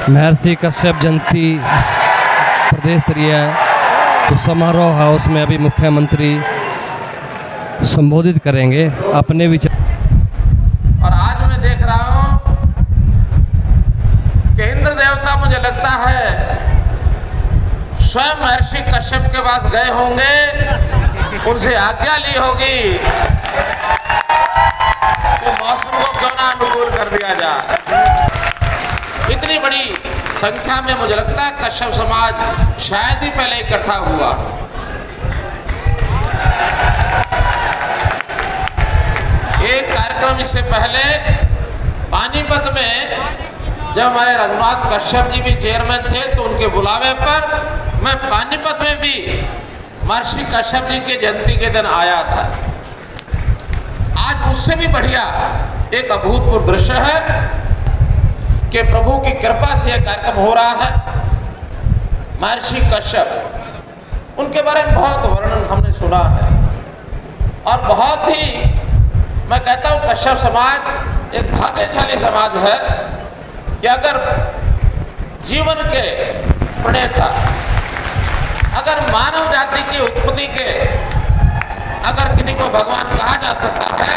महर्षि कश्यप जयंती प्रदेश स्तरीय तो समारोह है, उसमें अभी मुख्यमंत्री संबोधित करेंगे अपने विचार। और आज मैं देख रहा हूं कि इंद्र देवता मुझे लगता है स्वयं महर्षि कश्यप के पास गए होंगे, उनसे आज्ञा ली होगी कि मौसम को क्यों ना अनुकूल कर दिया जाए। इतनी बड़ी संख्या में मुझे लगता है कश्यप समाज शायद ही पहले इकट्ठा हुआ। एक कार्यक्रम इससे पहले पानीपत में जब हमारे रघुनाथ कश्यप जी भी चेयरमैन थे तो उनके बुलावे पर मैं पानीपत में भी महर्षि कश्यप जी के जयंती के दिन आया था। आज उससे भी बढ़िया एक अभूतपूर्व दृश्य है कि प्रभु की कृपा से यह कार्यक्रम हो रहा है। महर्षि कश्यप, उनके बारे में बहुत वर्णन हमने सुना है और बहुत ही, मैं कहता हूं कश्यप समाज एक भाग्यशाली समाज है कि अगर जीवन के प्रणेता, अगर मानव जाति की उत्पत्ति के अगर किन्हीं को भगवान कहा जा सकता है,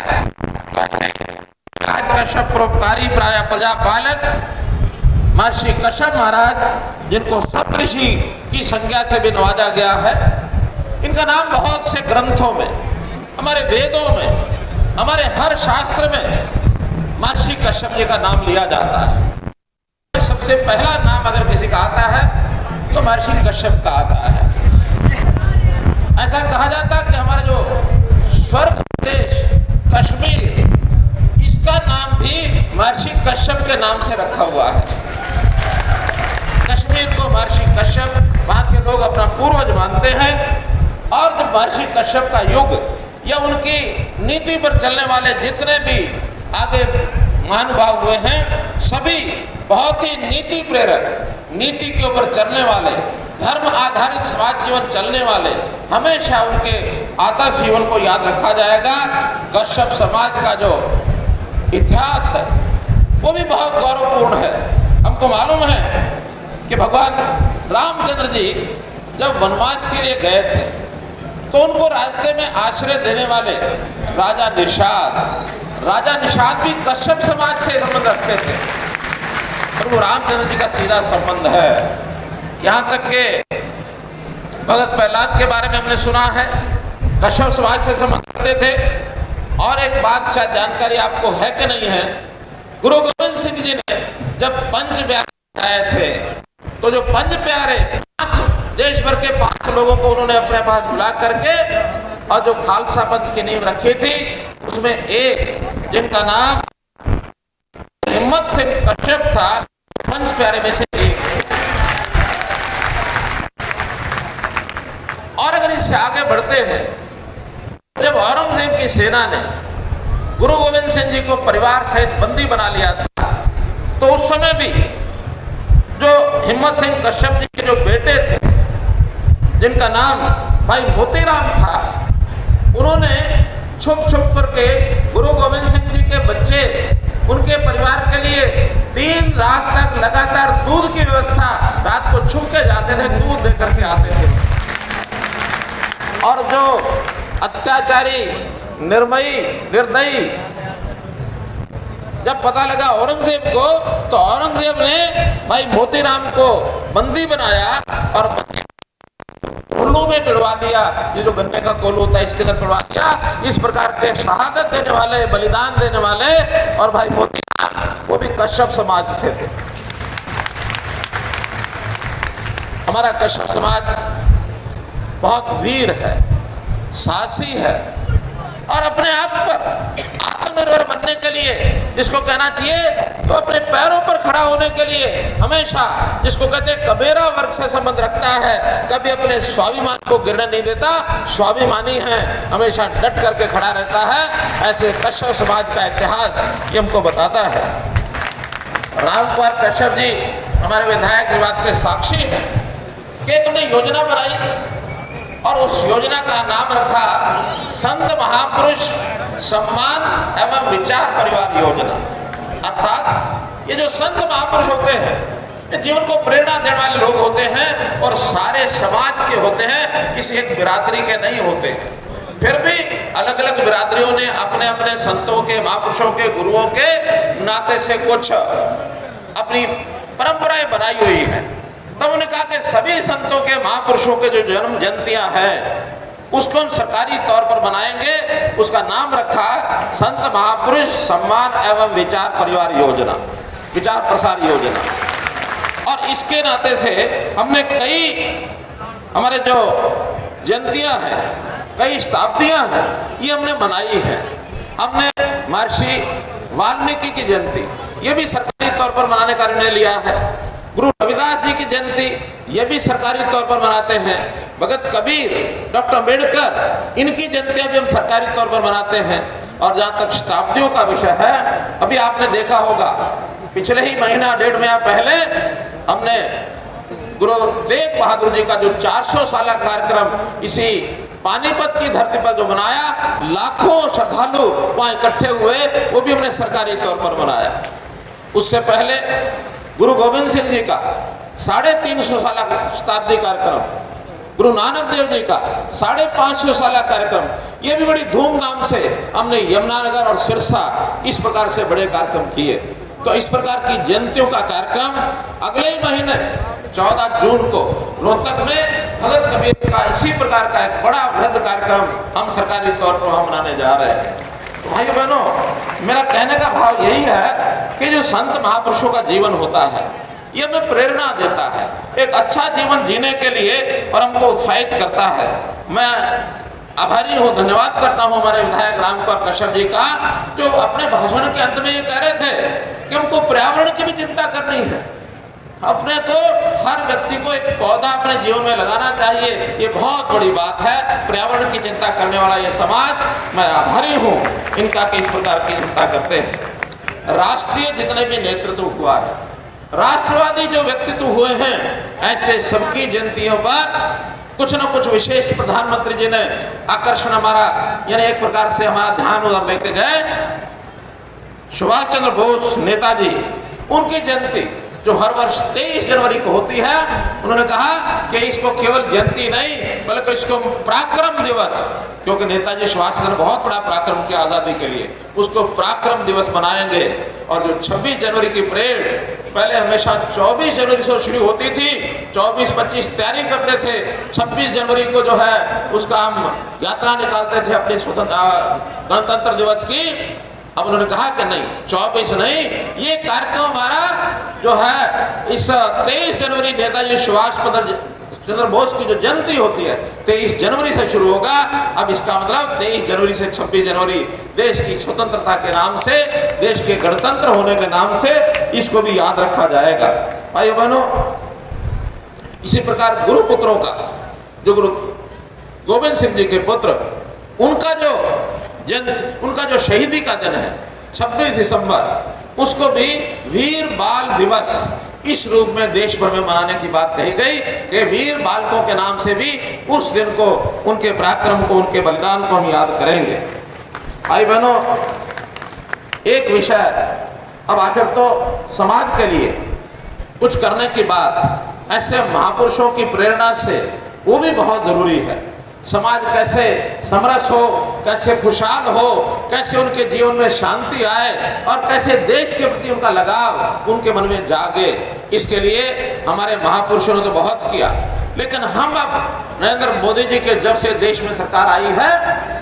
आज कश्यप परोपकारी प्राय प्रजापालक महर्षि कश्यप महाराज, जिनको सप्तऋषि की संज्ञा से भी नवाजा गया है। इनका नाम बहुत से ग्रंथों में, हमारे वेदों में, हमारे हर शास्त्र में महर्षि कश्यप जी का नाम लिया जाता है। सबसे पहला नाम अगर किसी का आता है तो महर्षि कश्यप का आता है। ऐसा कहा जाता है कि हमारा जो स्वर्ग देश कश्मीर, इसका नाम भी महर्षि कश्यप के नाम से रखा हुआ है। कश्मीर को महर्षि कश्यप वहां के लोग अपना पूर्वज मानते हैं और जब महर्षि कश्यप का युग या उनकी नीति पर चलने वाले जितने भी आगे महानुभाव हुए हैं, सभी बहुत ही नीति प्रेरक, नीति के ऊपर चलने वाले, धर्म आधारित समाज जीवन चलने वाले, हमेशा उनके आदर्श जीवन को याद रखा जाएगा। कश्यप समाज का जो इतिहास है वो भी बहुत गौरवपूर्ण है। हमको मालूम है कि भगवान रामचंद्र जी जब वनवास के लिए गए थे तो उनको रास्ते में आश्रय देने वाले राजा निषाद भी कश्यप समाज से संबंध रखते थे। प्रभु रामचंद्र जी का सीधा संबंध है। यहाँ तक के भगत प्रहलाद के बारे में हमने सुना है, कश्यप समाज से संबंध रखते थे। और एक बात शायद जानकारी आपको है कि नहीं है, गुरु गोविंद सिंह जी ने जब पंच प्यारे आए थे तो जो पंच प्यारे, देश भर के 5 लोगों को उन्होंने अपने पास बुला करके और जो खालसा पंथ की नींव रखी थी, उसमें एक जिनका नाम हिम्मत सिंह कश्यप था, पंच प्यारे में से एक। और अगर इससे आगे बढ़ते हैं, जब औरंगजेब की सेना ने गुरु गोविंद सिंह जी को परिवार सहित बंदी बना लिया था, तो उस समय भी जो हिम्मत सिंह कश्यप जी के जो बेटे थे, जिनका नाम भाई मोतीराम था, उन्होंने छुप छुप करके गुरु गोविंद सिंह जी के बच्चे, उनके परिवार के लिए 3 रात तक लगातार दूध की व्यवस्था, रात को छुप के जाते थे, दूध दे करके आते थे। और जो अत्याचारी, निर्मयी, निर्दयी, जब पता लगा औरंगजेब को, तो औरंगजेब ने भाई मोतीराम को बंदी बनाया और कोल्लू में पिड़वा दिया। ये जो गन्ने का कोल्लू होता है, इसके अंदर पिड़वा दिया। इस प्रकार के शहादत देने वाले, बलिदान देने वाले, और भाई मोतीराम वो भी कश्यप समाज से थे। हमारा कश्यप समाज बहुत वीर है, साहसी है और अपने आप पर आत्मनिर्भर बनने के लिए, जिसको कहना चाहिए तो अपने पैरों पर खड़ा होने के लिए हमेशा, जिसको कहते हैं कबीरा वर्ग से संबंध रखता है, कभी अपने स्वाभिमान को गिरने नहीं देता, स्वाभिमानी है, हमेशा डट करके खड़ा रहता है। ऐसे कश्यप समाज का इतिहास ये हमको बताता है। रामकुमार कश्यप जी हमारे विधायक इस बात के साक्षी हैं कि तुमने योजना बनाई और उस योजना का नाम रखा संत महापुरुष सम्मान एवं विचार परिवार योजना। अर्थात ये जो संत महापुरुष होते हैं, ये जीवन को प्रेरणा देने वाले लोग होते हैं और सारे समाज के होते हैं, किसी एक बिरादरी के नहीं होते हैं। फिर भी अलग अलग बिरादरियों ने अपने अपने संतों के, महापुरुषों के, गुरुओं के नाते से कुछ अपनी परंपराएं बनाई हुई है। तब उन्होंने कहा कि सभी संतों के, महापुरुषों के जो जन्म जयंतियां हैं उसको हम सरकारी तौर पर बनाएंगे। उसका नाम रखा संत महापुरुष सम्मान एवं विचार परिवार योजना, विचार प्रसार योजना। और इसके नाते से हमने कई हमारे जो जयंतियां हैं, कई शताब्दियां हैं, ये हमने मनाई है। हमने महर्षि वाल्मीकि की जयंती ये भी सरकारी तौर पर मनाने का निर्णय लिया है। गुरु रविदास जी की जयंती ये भी सरकारी तौर पर मनाते हैं। भगत कबीर, डॉक्टर अम्बेडकर, इनकी जयंतियां भी हम सरकारी तौर पर मनाते हैं। और जहाँ तक शताब्दियों का विषय है, अभी आपने देखा होगा पिछले ही महीना, 1.5 महीना पहले हमने गुरु तेग बहादुर जी का जो 400 साल कार्यक्रम इसी पानीपत की धरती पर जो मनाया, लाखों श्रद्धालु वहां इकट्ठे हुए, वो भी हमने सरकारी तौर पर मनाया। उससे पहले गुरु गोविंद सिंह जी का 350 साल शताब्दी कार्यक्रम, गुरु नानक देव जी का 550 साल कार्यक्रम, ये भी बड़ी धूमधाम से हमने यमुनानगर और सिरसा इस प्रकार से बड़े कार्यक्रम किए। तो इस प्रकार की जयंतियों का कार्यक्रम अगले ही महीने 14 जून को रोहतक में भगत कबीर का इसी प्रकार का एक बड़ा वृहद कार्यक्रम हम सरकारी तौर पर मनाने जा रहे हैं। तो भाइयों बहनों, मेरा कहने का भाव यही है कि जो संत महापुरुषों का जीवन होता है ये हमें प्रेरणा देता है एक अच्छा जीवन जीने के लिए और हमको उत्साहित करता है। मैं आभारी हूँ, धन्यवाद करता हूँ हमारे विधायक रामकुमार कश्यप जी का, जो अपने भाषण के अंत में ये कह रहे थे कि हमको पर्यावरण की भी चिंता करनी है। अपने को, हर व्यक्ति को एक पौधा अपने जीवन में लगाना चाहिए, ये बहुत बड़ी बात है। पर्यावरण की चिंता करने वाला ये समाज, मैं आभारी हूँ इनका कि इस प्रकार की चिंता करते हैं। राष्ट्रीय जितने भी नेतृत्व हुआ है, राष्ट्रवादी जो व्यक्तित्व हुए हैं, ऐसे सबकी जयंतियों पर कुछ न कुछ विशेष प्रधानमंत्री जी ने आकर्षण हमारा, यानी एक प्रकार से हमारा ध्यान उधर लेके गए। सुभाष चंद्र बोस नेताजी, उनकी जयंती जो हर वर्ष 23 जनवरी को होती है, उन्होंने कहा कि इसको केवल जयंती नहीं बल्कि इसको पराक्रम दिवस, क्योंकि नेताजी सुभाष चंद्र बहुत बड़ा पराक्रम किया आज़ादी के लिए, उसको पराक्रम दिवस मनाएंगे। और जो 26 जनवरी की परेड पहले हमेशा 24 जनवरी से शुरू होती थी, 24-25 तैयारी करते थे, 26 जनवरी को जो है उसका हम यात्रा निकालते थे अपनी गणतंत्र दिवस की। अब उन्होंने कहा कि नहीं, 24 नहीं, ये कार्यक्रम हमारा जो है इस 23 जनवरी नेताजी सुभाष चंद्र बोस की जो जयंती होती है 23 जनवरी से शुरू होगा। अब इसका मतलब 23 जनवरी से 26 जनवरी देश की स्वतंत्रता के नाम से, देश के गणतंत्र होने के नाम से इसको भी याद रखा जाएगा। भाइयों बहनों, इसी प्रकार गुरु पुत्रों का, जो गुरु गोविंद सिंह जी के पुत्र, उनका जो शहीदी का दिन है 26 दिसंबर, उसको भी वीर बाल दिवस इस रूप में देश भर में मनाने की बात कही गई कि वीर बालकों के नाम से भी उस दिन को, उनके पराक्रम को, उनके बलिदान को हम याद करेंगे। भाई बहनों, एक विषय, अब आखिर तो समाज के लिए कुछ करने की बात ऐसे महापुरुषों की प्रेरणा से वो भी बहुत जरूरी है। समाज कैसे समरस हो, कैसे खुशहाल हो, कैसे उनके जीवन में शांति आए और कैसे देश के प्रति उनका लगाव उनके मन में जागे, इसके लिए हमारे महापुरुषों ने तो बहुत किया। लेकिन हम अब नरेंद्र मोदी जी के जब से देश में सरकार आई है,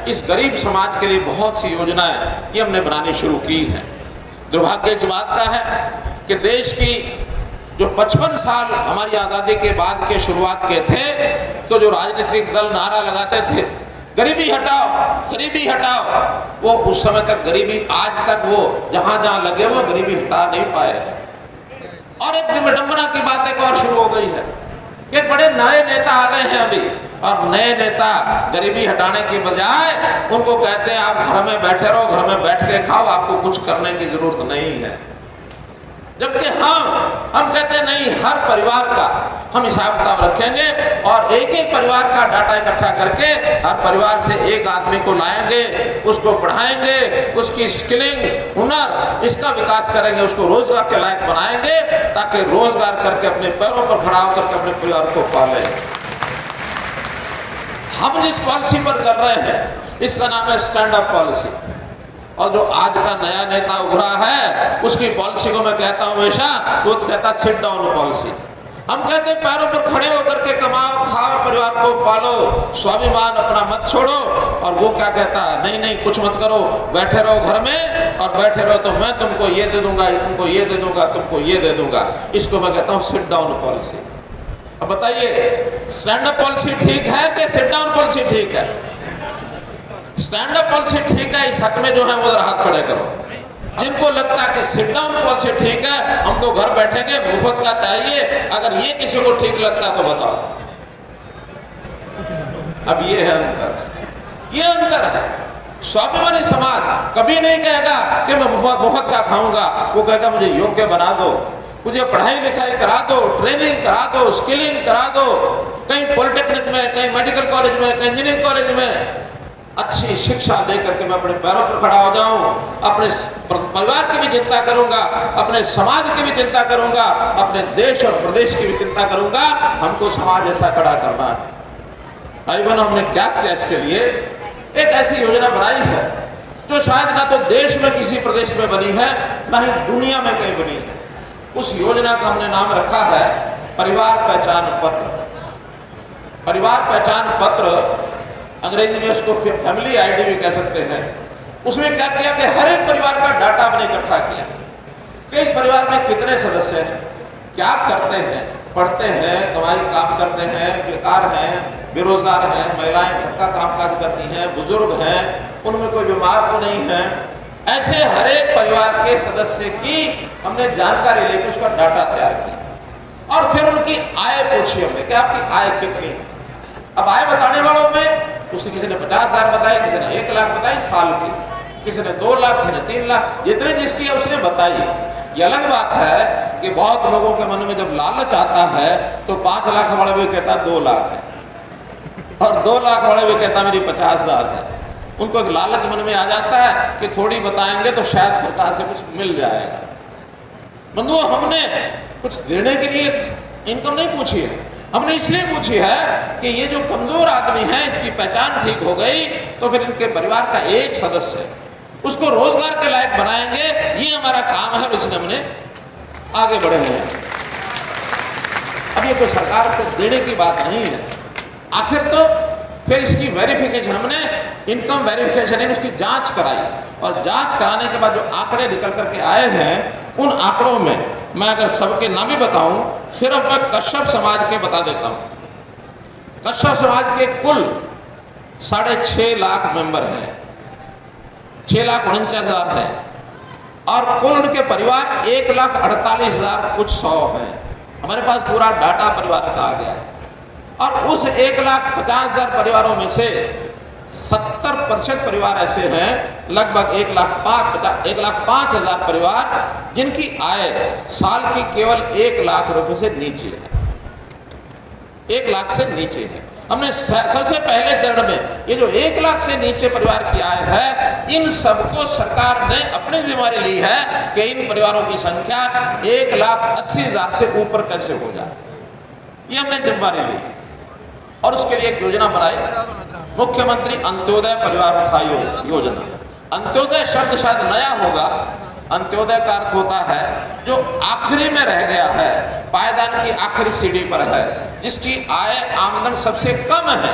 इस गरीब समाज के लिए बहुत सी योजनाएं ये हमने बनानी शुरू की हैं। दुर्भाग्य इस बात का है कि देश की जो 55 साल हमारी आज़ादी के बाद के शुरुआत के थे, तो जो राजनीतिक दल नारा लगाते थे गरीबी हटाओ, गरीबी हटाओ, वो उस समय तक गरीबी, आज तक वो जहां जहां लगे वो गरीबी हटा नहीं पाए। और एक विडंबना की बात एक और शुरू हो गई है कि बड़े नए नेता आ गए हैं अभी, और नए नेता गरीबी हटाने के बजाय उनको कहते हैं आप घर में बैठे रहो, घर में बैठ के खाओ, आपको कुछ करने की जरूरत नहीं है। जबकि हम कहते हैं नहीं, हर परिवार का हम हिसाब किताब रखेंगे और एक एक परिवार का डाटा इकट्ठा करके हर परिवार से एक आदमी को लाएंगे, उसको पढ़ाएंगे, उसकी स्किलिंग, हुनर, इसका विकास करेंगे, उसको रोजगार के लायक बनाएंगे ताकि रोजगार करके अपने पैरों पर खड़ा होकर के अपने परिवार को पाले। हम जिस पॉलिसी पर चल रहे हैं इसका नाम है स्टैंड अप पॉलिसी। और जो आज का नया नेता उभरा है उसकी पॉलिसी को मैं कहता हूं हमेशा, वो तो कहता सिट डाउन पॉलिसी। हम कहते हैं पैरों पर खड़े होकर के कमाओ, खाओ, परिवार को पालो, स्वाभिमान अपना मत छोड़ो। और वो क्या कहता है, नहीं नहीं कुछ मत करो, बैठे रहो घर में और बैठे रहो तो मैं तुमको ये दे दूंगा, तुमको ये दे दूंगा, तुमको ये दे दूंगा। इसको मैं कहता हूं सिट डाउन पॉलिसी। अब बताइए, स्टैंड अप पॉलिसी ठीक है कि सिट डाउन पॉलिसी ठीक है? स्टैंड अप पॉलिसी ठीक है, इस हक में जो है वो हाथ खड़े करो। जिनको लगता है कि सिट डाउन पॉलिसी ठीक है, हम तो घर बैठेंगे, मुफ्त का चाहिए, अगर ये किसी को ठीक लगता है तो बताओ। अब ये है अंतर, ये अंतर है। स्वाभिमानी समाज कभी नहीं कहेगा कि मैं मुफ्त का खाऊंगा, वो कहेगा मुझे योग्य बना दो, मुझे पढ़ाई लिखाई करा दो, ट्रेनिंग करा दो, स्किलिंग करा दो, कहीं पॉलिटेक्निक में, कहीं मेडिकल कॉलेज में, कहीं इंजीनियरिंग कॉलेज में अच्छी शिक्षा लेकर के मैं अपने पैरों पर खड़ा हो जाऊं, अपने परिवार की भी चिंता करूंगा, अपने समाज की भी चिंता करूंगा, अपने देश और प्रदेश की भी चिंता करूंगा। हमको समाज ऐसा खड़ा करना है। भाई बहनों, हमने क्या किया इसके लिए? एक ऐसी योजना बनाई है जो शायद ना तो देश में किसी प्रदेश में बनी है, ना ही दुनिया में कहीं बनी है। उस योजना का हमने नाम रखा है परिवार पहचान पत्र। परिवार पहचान पत्र, अंग्रेजी में उसको फैमिली आईडी भी कह सकते हैं। उसमें क्या किया कि हर एक परिवार का डाटा हमने इकट्ठा किया कि इस परिवार में कितने सदस्य हैं, क्या करते हैं, पढ़ते हैं, कमाई काम करते हैं, बेकार हैं, बेरोजगार हैं, महिलाएं घर का कामकाज करती हैं, बुजुर्ग हैं, उनमें कोई बीमार तो नहीं है। ऐसे हर एक परिवार के सदस्य की हमने जानकारी लेकर उसका डाटा तैयार किया और फिर उनकी आय पूछी हमने कि आपकी आय कितनी है। अब आय बताने वालों में किसी ने 50,000 बताई, किसी ने 1 लाख बताई साल की, किसी ने 2 लाख, किसी ने 3 लाख, जितने जिसकी है उसने बताई। ये अलग बात है कि बहुत लोगों के मन में जब लालच आता है तो 5 लाख वाला भी कहता 2 लाख है और 2 लाख वाला भी कहता मेरी 50,000 है। उनको एक लालच मन में आ जाता है कि थोड़ी बताएंगे तो शायद सरकार से कुछ मिल जाएगा। बंधुओं, हमने कुछ देने के लिए इनकम नहीं पूछी है, हमने इसलिए पूछी है कि ये जो कमजोर आदमी है इसकी पहचान ठीक हो गई तो फिर इनके परिवार का एक सदस्य उसको रोजगार के लायक बनाएंगे। ये हमारा काम है और इसलिए हमने आगे बढ़े हुए हैं। अब ये कोई सरकार को देने की बात नहीं है, आखिर तो फिर इसकी वेरिफिकेशन, हमने इनकम वेरिफिकेशन उसकी जांच कराई और जांच कराने के बाद जो आंकड़े निकल करके आए हैं उन आंकड़ों में मैं अगर सबके नाम ही बताऊं, सिर्फ मैं कश्यप समाज के बता देता हूं। कश्यप समाज के कुल 6.5 लाख मेंबर हैं, 6,49,000 है और कुल उनके परिवार 1,48,000 कुछ 100 है। हमारे पास पूरा डाटा परिवार का आ गया है और उस 1,50,000 परिवारों में से 70% परिवार ऐसे हैं, लगभग 1,05,000 परिवार जिनकी आय साल की केवल 1 लाख रुपए से नीचे है, 1 लाख से नीचे है। हमने सबसे पहले चरण में ये जो 1 लाख से नीचे परिवार की आय है, इन सबको सरकार ने अपनी जिम्मेदारी ली है कि इन परिवारों की संख्या 1,80,000 से ऊपर कैसे हो जाए, ये हमने जिम्मेदारी ली और उसके लिए एक योजना बनाई, मुख्यमंत्री अंत्योदय परिवार योजना। अंत्योदय शब्द शायद नया होगा। अंत्योदय का अर्थ होता है जो आखिरी में रह गया है, पायदान की आखिरी सीढ़ी पर है, जिसकी आय आमदन सबसे कम है।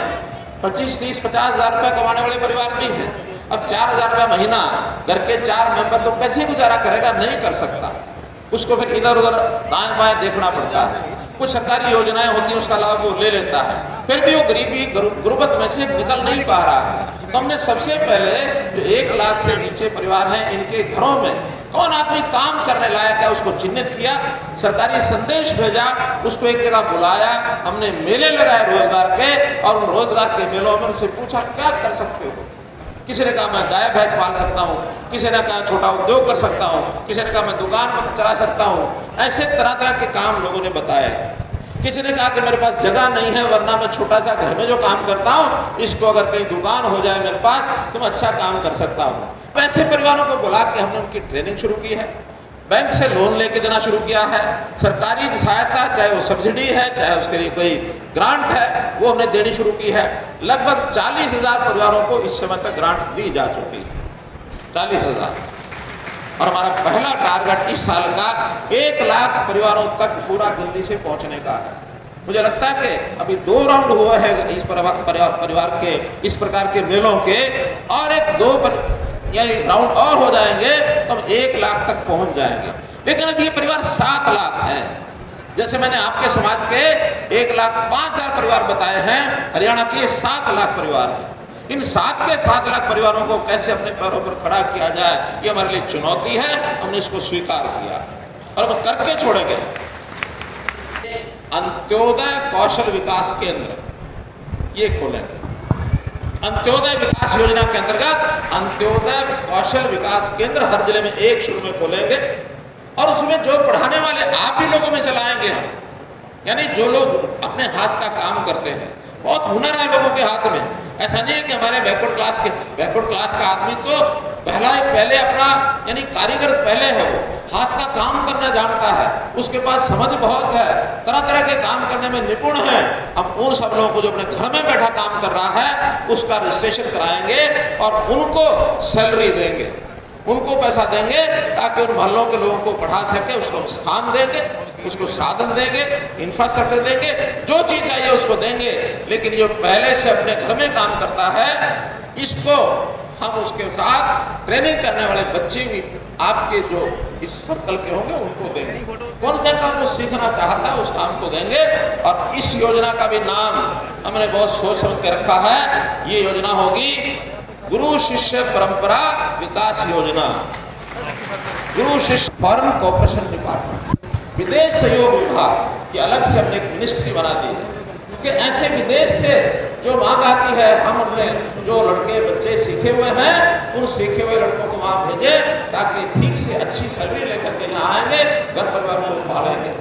25, 30, 50,000 रुपए कमाने वाले परिवार भी हैं। अब 4,000 रुपया महीना घर के 4 मेंबर तो कैसे गुजारा करेगा, नहीं कर सकता। उसको फिर इधर उधर दाएं बाएं देखना पड़ता है। कुछ सरकारी योजनाएं होती हैं उसका लाभ वो ले लेता है, फिर भी वो गरीबी गुर्बत में से निकल नहीं पा रहा है। तो हमने सबसे पहले जो 1 लाख से नीचे परिवार हैं, इनके घरों में कौन आदमी काम करने लायक है उसको चिन्हित किया, सरकारी संदेश भेजा, उसको एक जगह बुलाया, हमने मेले लगाए रोजगार के और उन रोजगार के मेलों में उनसे पूछा क्या कर सकते हो, किसी ने कहा मैं गाय भैंस पाल सकता हूँ, किसी ने कहा छोटा उद्योग कर सकता हूँ, किसी ने कहा मैं दुकान पर चला सकता हूँ। ऐसे तरह तरह के काम लोगों ने बताए हैं। किसी ने कहा कि मेरे पास जगह नहीं है, वरना मैं छोटा सा घर में जो काम करता हूँ इसको अगर कहीं दुकान हो जाए मेरे पास तो मैं अच्छा काम कर सकता हूँ। ऐसे परिवारों को बुला के हमने उनकी ट्रेनिंग शुरू की है, बैंक से लोन लेके देना शुरू किया है, सरकारी सहायता चाहे वो सब्सिडी है चाहे उसके लिए कोई ग्रांट है वो हमने देनी शुरू की है। लगभग 40,000 परिवारों को इस समय तक ग्रांट दी जा चुकी है, 40,000। और हमारा पहला टारगेट इस साल का 1 लाख परिवारों तक पूरा जल्दी से पहुंचने का है। मुझे लगता है कि अभी 2 राउंड हुए हैं इस परिवार के इस प्रकार के मेलों के, और एक 2 यानी राउंड और हो जाएंगे तो हम 1 लाख तक पहुंच जाएंगे। लेकिन अब ये परिवार 7 लाख है। जैसे मैंने आपके समाज के 1,05,000 परिवार बताए हैं, हरियाणा के 7 लाख परिवार हैं। इन 7 के 7 लाख परिवारों को कैसे अपने पैरों पर खड़ा किया जाए, ये हमारे लिए चुनौती है। हमने इसको स्वीकार किया और हम करके छोड़ेंगे। अंत्योदय कौशल विकास केंद्र ये खोलेंगे। अंत्योदय विकास योजना के अंतर्गत अंत्योदय कौशल विकास केंद्र हर जिले में एक शुरू में खोलेंगे, और उसमें जो पढ़ाने वाले आप ही लोगों में से लाएंगे हम, यानी जो लोग अपने हाथ का काम करते हैं। बहुत हुनर है लोगों के हाथ में। ऐसा नहीं है कि हमारे बैकवर्ड क्लास का आदमी तो पहले अपना यानी कारीगर पहले है, वो हाथ का काम करना जानता है, उसके पास समझ बहुत है, तरह तरह के काम करने में निपुण है। हम उन सब लोगों को जो अपने घर में बैठा काम कर रहा है उसका रजिस्ट्रेशन कराएंगे और उनको सैलरी देंगे, उनको पैसा देंगे ताकि उन मोहल्लों के लोगों को पढ़ा सके। उसको स्थान देंगे, उसको साधन देंगे, इंफ्रास्ट्रक्चर देंगे, जो चीज चाहिए उसको देंगे। लेकिन जो पहले से अपने घर में काम करता है इसको हम उसके साथ ट्रेनिंग करने वाले बच्चे भी आपके जो इस सर्कल के होंगे उनको देंगे। कौन सा काम वो सीखना चाहता है उस काम को देंगे। और इस योजना का भी नाम हमने बहुत सोच समझ के रखा है। ये योजना होगी गुरु शिष्य परंपरा विकास योजना। गुरु शिष्य फॉरेन कोऑपरेशन डिपार्टमेंट, विदेश सहयोग विभाग की अलग से हमने एक मिनिस्ट्री बना दी है कि ऐसे विदेश से जो मांग आती है हम अपने जो लड़के बच्चे सीखे हुए हैं उन सीखे हुए लड़कों को वहाँ भेजें ताकि ठीक से अच्छी सैलरी लेकर के यहाँ आएंगे, घर परिवार को पालेंगे।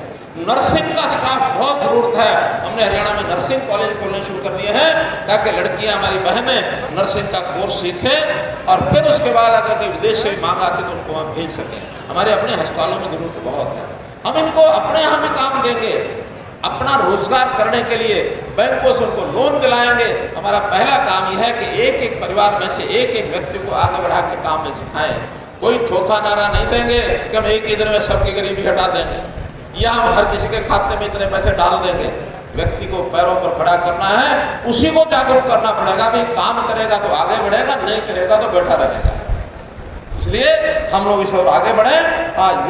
नर्सिंग का स्टाफ बहुत जरूरत है। हमने हरियाणा में नर्सिंग कॉलेज खोलने शुरू कर दिए हैं ताकि लड़कियां हमारी बहनें नर्सिंग का कोर्स सीखें और फिर उसके बाद अगर कोई विदेश से मांग आती तो उनको वहाँ भेज सकें। हमारे अपने अस्पतालों में जरूरत बहुत है। हम इनको अपने यहाँ भी काम देंगे, अपना रोजगार करने के लिए बैंकों से उनको लोन दिलाएंगे। हमारा पहला काम यह है कि एक एक परिवार में से एक एक व्यक्ति को आगे बढ़ा के काम में सिखाएं। कोई चौथा नारा नहीं देंगे कि हम एक ही दिन में सबकी गरीबी हटा देंगे या हम हर किसी के खाते में इतने पैसे डाल देंगे। व्यक्ति को पैरों पर खड़ा करना है, उसी को जागरूक करना पड़ेगा। भाई काम करेगा तो आगे बढ़ेगा, नहीं करेगा तो बैठा रहेगा। इसलिए हम लोग इस ओर आगे बढ़े।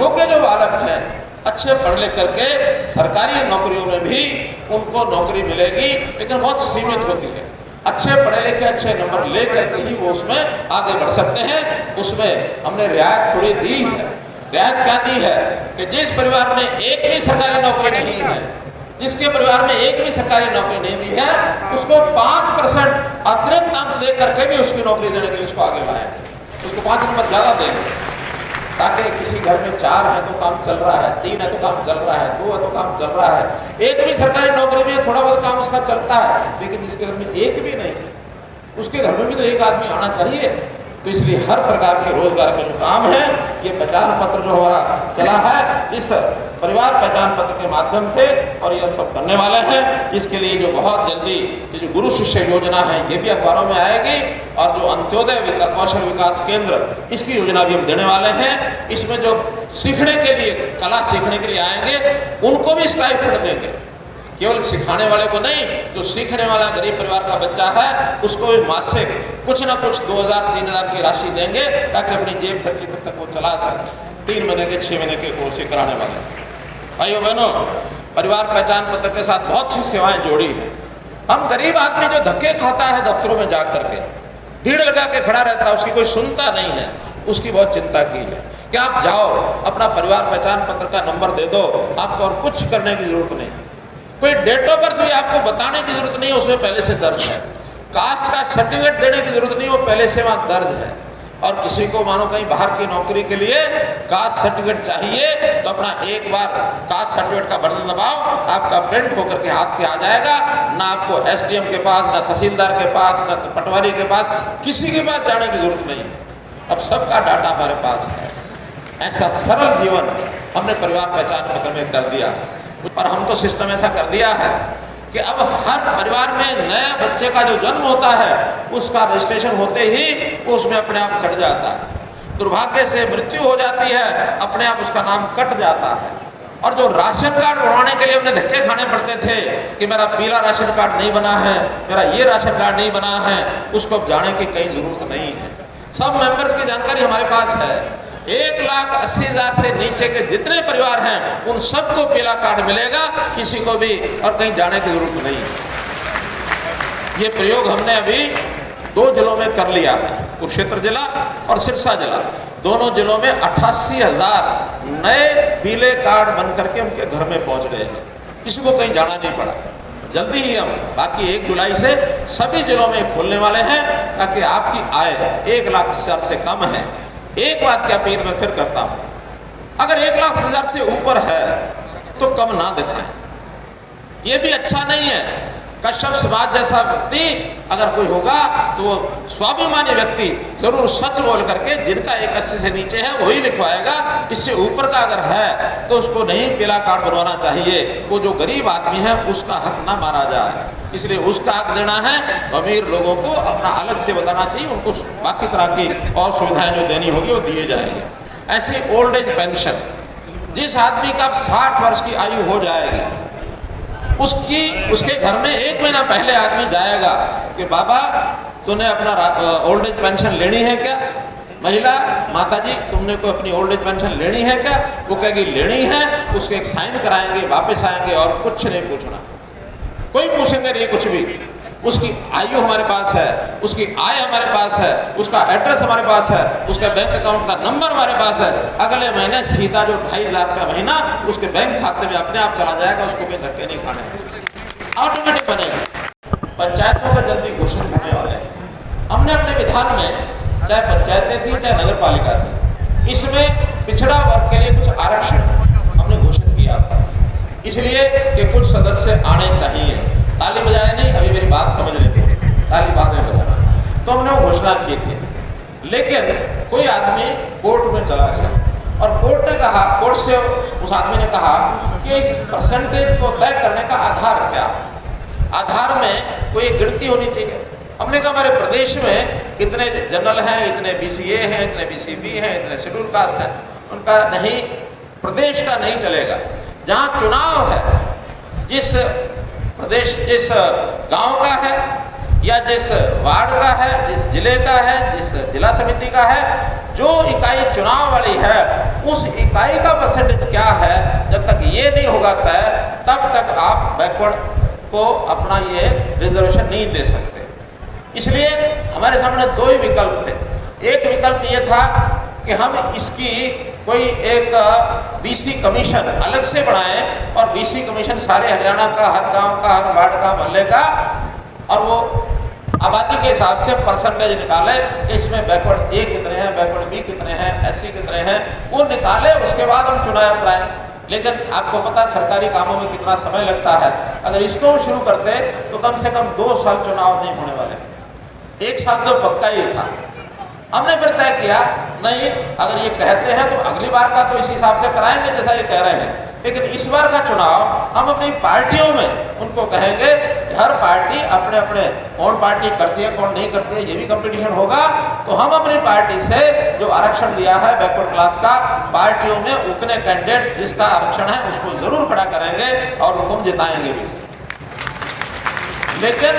योग्य जो बालक हैं अच्छे पढ़ लिख करके सरकारी नौकरियों में भी उनको नौकरी मिलेगी, लेकिन बहुत सीमित होती है। अच्छे पढ़े लिखे अच्छे नंबर ले करके ही वो उसमें आगे बढ़ सकते हैं। उसमें हमने रियायत थोड़ी दी है। रियायत क्या दी है कि जिस परिवार में एक भी सरकारी नौकरी नहीं है, जिसके परिवार में एक भी सरकारी नौकरी नहीं दी है, उसको 5% अतिरिक्त अंक दे करके भी उसकी नौकरी देने के लिए उसको आगे लाएंगे। उसको 5 नंबर ज्यादा देंगे ताकि किसी घर में 4 है तो काम चल रहा है, 3 है तो काम चल रहा है, 2 है तो काम चल रहा है, एक भी सरकारी नौकरी में थोड़ा बहुत काम उसका चलता है, लेकिन जिसके घर में एक भी नहीं है उसके घर में भी तो एक आदमी आना चाहिए। तो इसलिए हर प्रकार के रोजगार के जो काम है, ये पहचान पत्र जो हमारा चला है इस परिवार पहचान पत्र के माध्यम से, और ये हम सब करने वाले हैं। इसके लिए जो बहुत जल्दी ये जो गुरु शिष्य योजना है ये भी अखबारों में आएगी, और जो अंत्योदय कौशल विकास केंद्र इसकी योजना भी हम देने वाले हैं। इसमें जो सीखने के लिए कला सीखने के लिए आएंगे उनको भी स्टाइपेंड देंगे, केवल सिखाने वाले को नहीं। जो सीखने वाला गरीब परिवार का बच्चा है उसको भी मासिक कुछ ना कुछ 2,000-3,000 की राशि देंगे ताकि अपनी जेब खर्ची तब तक वो चला सके। 3 महीने के 6 महीने के कोर्स कराने वाले भाइयों बहनों, परिवार पहचान पत्र के साथ बहुत सी सेवाएं जोड़ी है। हम गरीब आदमी जो धक्के खाता है दफ्तरों में जा करके भीड़ लगा के खड़ा रहता है, उसकी कोई सुनता नहीं है, उसकी बहुत चिंता की है कि आप जाओ अपना परिवार पहचान पत्र का नंबर दे दो, आपको और कुछ करने की जरूरत नहीं। कोई डेट ऑफ बर्थ भी आपको बताने की जरूरत नहीं, उसमें पहले से दर्ज है। कास्ट का सर्टिफिकेट देने की जरूरत नहीं, वो पहले से वहां दर्ज है। और किसी को मानो कहीं बाहर की नौकरी के लिए कास्ट सर्टिफिकेट चाहिए तो अपना एक बार कास्ट सर्टिफिकेट का बटन दबाओ, आपका प्रिंट होकर के हाथ के आ जाएगा। ना आपको एसडीएम के पास, ना तहसीलदार के पास, ना पटवारी के पास, किसी के पास जाने की जरूरत नहीं है। अब सबका डाटा हमारे पास है। ऐसा सरल जीवन हमने परिवार पहचान पत्र में कर दिया है। पर हम तो सिस्टम ऐसा कर दिया है कि अब हर परिवार में नया बच्चे का जो जन्म होता है उसका रजिस्ट्रेशन होते ही वो उसमें अपने आप कट जाता है। दुर्भाग्य से मृत्यु हो जाती है, अपने आप उसका नाम कट जाता है। और जो राशन कार्ड बनवाने के लिए हमने धक्के खाने पड़ते थे कि मेरा पीला राशन कार्ड नहीं बना है, मेरा ये राशन कार्ड नहीं बना है, उसको अब जाने की कहीं जरूरत नहीं है। सब मेंबर्स की जानकारी हमारे पास है। 1,80,000 से नीचे के जितने परिवार हैं उन सबको पीला कार्ड मिलेगा, किसी को भी और कहीं जाने की जरूरत नहीं है। ये प्रयोग हमने अभी 2 जिलों में कर लिया है, कुरुक्षेत्र जिला और सिरसा जिला। दोनों जिलों में 88,000 नए पीले कार्ड बन करके उनके घर में पहुंच गए हैं, किसी को कहीं जाना नहीं पड़ा। जल्दी ही हम बाकी 1 जुलाई से सभी जिलों में खोलने वाले हैं ताकि आपकी आय 1,00,000 से कम है। एक बात की अपील मैं फिर करता हूं, अगर 1,00,000 से ऊपर है तो कम ना दिखाएं, ये भी अच्छा नहीं है। कश्यप समाज जैसा व्यक्ति अगर कोई होगा तो वो स्वाभिमानी व्यक्ति जरूर सच बोल करके जिनका 1,80 से नीचे है वही लिखवाएगा। इससे ऊपर का अगर है तो उसको नहीं पीला कार्ड बनवाना चाहिए। वो जो गरीब आदमी है उसका हक ना मारा जाए, इसलिए उसका हक देना है तो अमीर लोगों को अपना अलग से बताना चाहिए, उनको बाकी तरह की और सुविधाएं जो देनी होगी वो दिए जाएंगे। ऐसी ओल्ड एज पेंशन, जिस आदमी का 60 वर्ष की आयु हो जाएगी उसके घर में 1 महीना पहले आदमी जाएगा कि बाबा तूने अपना ओल्ड एज पेंशन लेनी है क्या? महिला, माता जी तुमने कोई अपनी ओल्ड एज पेंशन लेनी है क्या? वो कहेगी लेनी है, उसके एक साइन कराएंगे, वापस आएंगे और कुछ नहीं पूछना, कोई पूछेंगे नहीं कुछ भी। उसकी आयु हमारे पास है, उसकी आय हमारे पास है, उसका एड्रेस हमारे पास है, उसका बैंक अकाउंट का नंबर हमारे पास है। अगले महीने सीधा जो 2,500 रुपया महीना उसके बैंक खाते में अपने आप चला जाएगा, उसको कोई धक्के नहीं खाने हैं, ऑटोमेटिक बनेगा। पंचायतों का जल्दी घोषित होने वाले हैं। हमने अपने विधान में, चाहे पंचायतें थी चाहे नगर पालिका थी, इसमें पिछड़ा वर्ग के लिए कुछ आरक्षण हमने घोषित किया था, इसलिए कि कुछ सदस्य आने चाहिए। ताली बजाए नहीं, अभी मेरी बात समझ लेते, ताली बाद में बजाना। तो हमने वो घोषणा की थी, लेकिन कोई आदमी कोर्ट में चला गया और कोर्ट ने कहा, कोर्ट से उस आदमी ने कहा कि इस परसेंटेज को तय करने का आधार क्या है? आधार में कोई गिनती होनी चाहिए। हमने कहा हमारे प्रदेश में इतने जनरल हैं, इतने BCA हैं, इतने BCB हैं, इतने शेड्यूल कास्ट हैं, उनका नहीं, प्रदेश का नहीं चलेगा। जहाँ चुनाव है, जिस प्रदेश, जिस गांव का है या जिस वार्ड का है, जिस जिले का है, जिस जिला समिति का है, जो इकाई चुनाव वाली है उस इकाई का परसेंटेज क्या है, जब तक ये नहीं होगा तय तब तक आप बैकवर्ड को अपना ये रिजर्वेशन नहीं दे सकते। इसलिए हमारे सामने 2 ही विकल्प थे। एक विकल्प ये था कि हम इसकी कोई एक BC कमीशन अलग से बनाएं और BC कमीशन सारे हरियाणा का, हर गांव का, हर वार्ड का, मोहल्ले का, और वो आबादी के हिसाब से परसेंटेज निकाले कि इसमें बैकवर्ड A कितने हैं, बैकवर्ड B कितने हैं, SC कितने हैं, वो निकाले। उसके बाद हम चुनाव कराएं। लेकिन आपको पता है सरकारी कामों में कितना समय लगता है। अगर इसको हम शुरू करते तो कम से कम 2 साल चुनाव नहीं होने वाले थे, 1 साल तो पक्का ही था। हमने फिर तय किया नहीं, अगर ये कहते हैं तो अगली बार का तो इस हिसाब से कराएंगे जैसा ये कह रहे हैं, लेकिन इस बार का चुनाव हम अपनी पार्टियों में उनको कहेंगे, हर पार्टी अपने अपने कौन पार्टी करती है कौन नहीं करती है ये भी कंपटीशन होगा। तो हम अपनी पार्टी से जो आरक्षण दिया है बैकवर्ड क्लास का, पार्टियों में उतने कैंडिडेट जिसका आरक्षण है उसको जरूर खड़ा करेंगे और उनको जिताएंगे भी। लेकिन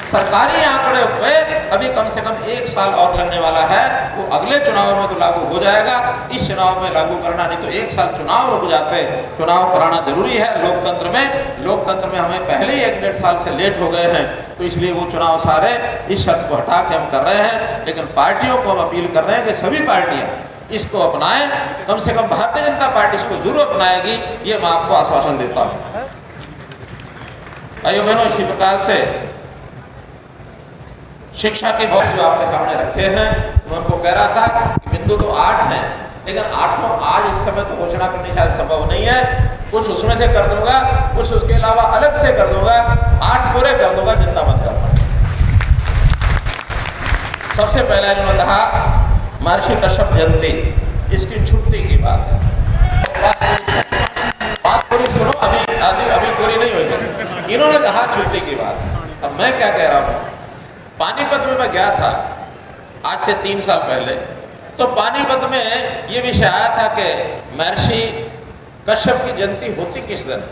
सरकारी आंकड़े पे अभी कम से कम 1 साल और लगने वाला है, वो अगले चुनाव में तो लागू हो जाएगा, इस चुनाव में लागू करना नहीं तो 1 साल चुनाव रुक जाते। चुनाव कराना जरूरी है लोकतंत्र में। लोकतंत्र में हमें पहले ही 1-1.5 साल से लेट हो गए हैं, तो इसलिए वो चुनाव सारे इस शर्त को हटा के हम कर रहे हैं। लेकिन पार्टियों को हम अपील कर रहे हैं कि सभी पार्टियां इसको अपनाएं, कम से कम भारतीय जनता पार्टी इसको जरूर अपनाएगी, ये मैं आपको आश्वासन देता हूँ। भाइयों बहनों, इसी प्रकार से शिक्षा के बहुत जो आपके सामने रखे हैं, मैं उनको कह रहा था कि बिंदु तो 8 हैं, लेकिन 8 आज इस समय तो घोषणा करनी शायद संभव नहीं है। कुछ उसमें से कर दूंगा, कुछ उसके अलावा अलग से कर दूंगा, 8 पूरे कर दूंगा, चिंता मत करना। सबसे पहले इन्होंने कहा महर्षि कश्यप जयंती, इसकी छुट्टी की बात है। बात पूरी सुनो, अभी पूरी नहीं हुई। इन्होंने कहा छुट्टी की बात। अब मैं क्या कह रहा हूं, पानीपत में मैं गया था आज से 3 साल पहले, तो पानीपत में ये विषय आया था कि महर्षि कश्यप की जयंती होती किस दिन है।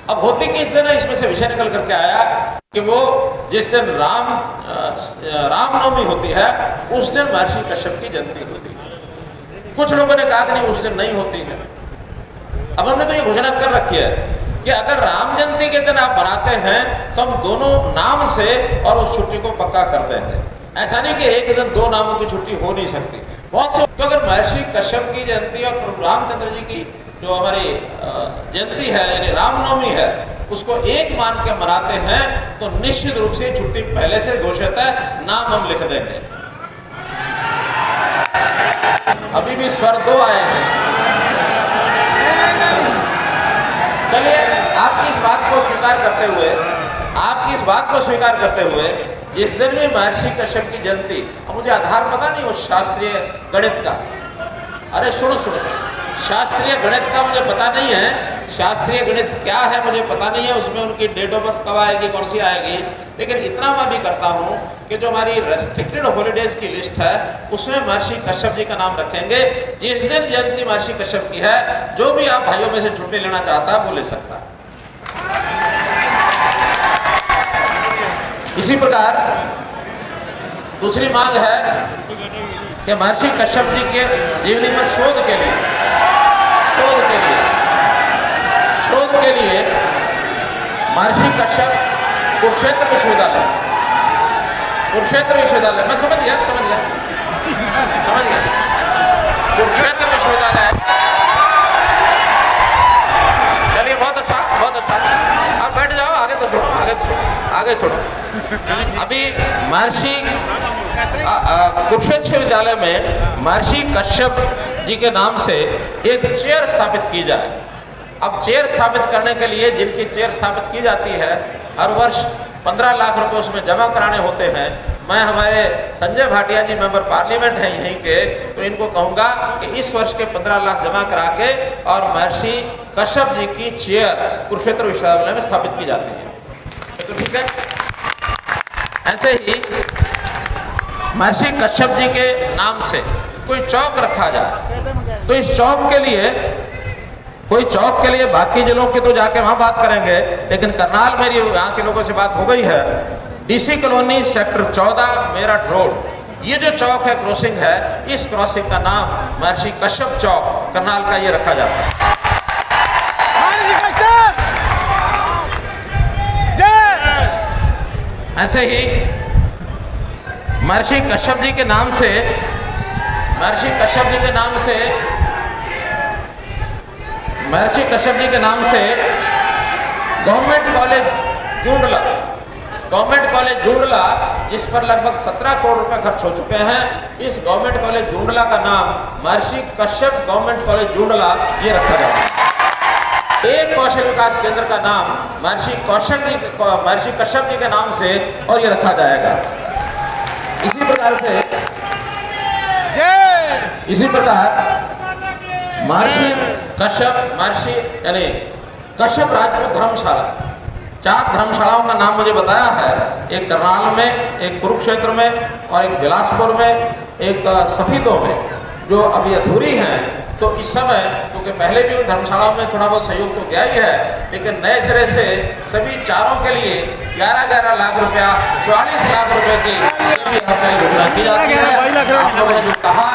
अब होती किस दिन है, इसमें से विषय निकल करके आया कि वो जिस दिन रामनवमी होती है उस दिन महर्षि कश्यप की जयंती होती है। कुछ लोगों ने कहा कि नहीं, उस दिन नहीं होती है। अब हमने तो ये घोषणा कर रखी है कि अगर राम जयंती के दिन आप बनाते हैं तो हम दोनों नाम से और उस छुट्टी को पक्का कर देंगे। ऐसा नहीं कि एक दिन 2 नामों की छुट्टी हो नहीं सकती। बहुत से तो अगर महर्षि कश्यप की जयंती और प्रभु रामचंद्र जी की जो हमारी जयंती है यानी रामनवमी है, उसको एक मान के मनाते हैं तो निश्चित रूप से छुट्टी पहले से घोषित है, नाम हम लिख देंगे। अभी भी स्वर 2 आए हैं। चलिए, आपकी इस बात को स्वीकार करते हुए जिस दिन भी महर्षि कश्यप की जयंती, अब मुझे आधार पता नहीं वो शास्त्रीय गणित का, अरे सुनो, शास्त्रीय गणित का मुझे पता नहीं है, शास्त्रीय गणित क्या है मुझे पता नहीं है, उसमें उनकी डेट ऑफ बर्थ कब आएगी, कौन सी आएगी। लेकिन इतना मैं भी करता हूं कि जो हमारी रेस्ट्रिक्टेड हॉलीडेज की लिस्ट है उसमें महर्षि कश्यप जी का नाम रखेंगे। जिस दिन जयंती महर्षि कश्यप की है, जो भी आप भाइयों में से छुट्टी लेना चाहता है वो ले सकता है। इसी प्रकार दूसरी मांग है कि महर्षि कश्यप जी के जीवनी पर शोध के लिए महर्षि कश्यप कुरुक्षेत्र विश्वविद्यालय, मैं समझ गया, कुरुक्षेत्र विश्वविद्यालय। चलिए, बहुत अच्छा, आप बैठ जाओ, आगे सुनो। अभी महर्षि कुरुक्षेत्र विश्वविद्यालय में महर्षि कश्यप जी के नाम से एक चेयर स्थापित की जाए। अब चेयर स्थापित करने के लिए जिनकी चेयर स्थापित की जाती है, हर वर्ष 15 लाख रुपए उसमें जमा कराने होते हैं। मैं हमारे संजय भाटिया जी मेंबर पार्लियामेंट हैं यहीं के, तो इनको कहूँगा कि इस वर्ष के 15 लाख जमा करा के और महर्षि कश्यप जी की चेयर कुरुक्षेत्र विश्वविद्यालय में स्थापित की जाती है। तो ठीक है, ऐसे ही महर्षि कश्यप जी के नाम से कोई चौक रखा जाए, तो इस चौक के लिए बाकी जिलों के तो जाके वहां बात करेंगे, लेकिन करनाल मेरी यहाँ के लोगों से बात हो गई है। DC colony sector 14 Meerut road, ये जो चौक है, क्रॉसिंग है, इस क्रॉसिंग का नाम महर्षि कश्यप चौक करनाल का ये रखा जाता है। ऐसे ही महर्षि कश्यप जी के नाम से गवर्नमेंट कॉलेज जूंडला, जिस पर लगभग 17 करोड़ रुपए खर्च हो चुके हैं, इस गवर्नमेंट कॉलेज जूंडला का नाम महर्षि कश्यप गवर्नमेंट कॉलेज जूंडला ये रखा जाता है। एक कौशल विकास केंद्र का नाम महर्षि कश्यप जी के नाम से और ये रखा जाएगा। इसी प्रकार महर्षि कश्यप राजपूत धर्मशाला, 4 धर्मशालाओं का नाम मुझे बताया है। एक करनाल में, एक कुरुक्षेत्र में और एक बिलासपुर में, एक सफीदों में, जो अभी अधूरी हैं। तो इस समय, क्योंकि पहले भी उन धर्मशालाओं में थोड़ा बहुत सहयोग तो गया ही है, लेकिन नए सिरे से सभी 4 के लिए 11-11 लाख रुपया, 44 लाख रुपए की घोषणा की जाती है। आप लोगों ने जो कहा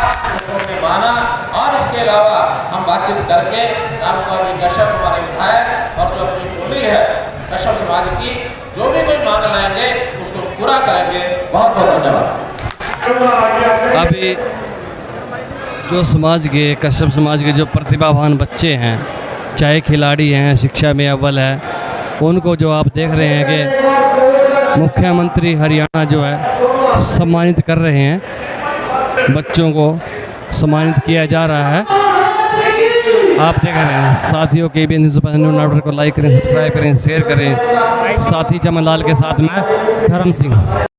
उसने माना, और इसके अलावा हम बातचीत करके राम कुमार जी कश्यप हमारे विधायक और जो अपनी टोली है कश्यप समाज की, जो भी कोई मांग लाएंगे उसको पूरा करेंगे। बहुत बहुत धन्यवाद। अभी जो समाज के, कश्यप समाज के जो प्रतिभावान बच्चे हैं, चाहे खिलाड़ी हैं, शिक्षा में अव्वल है, उनको जो आप देख रहे हैं कि मुख्यमंत्री हरियाणा जो है सम्मानित कर रहे हैं, बच्चों को सम्मानित किया जा रहा है। आप देख रहे हैं साथियों के भी न्यूज़ को लाइक करें, सब्सक्राइब करें, शेयर करें। साथी चमन लाल के साथ में धर्म सिंह।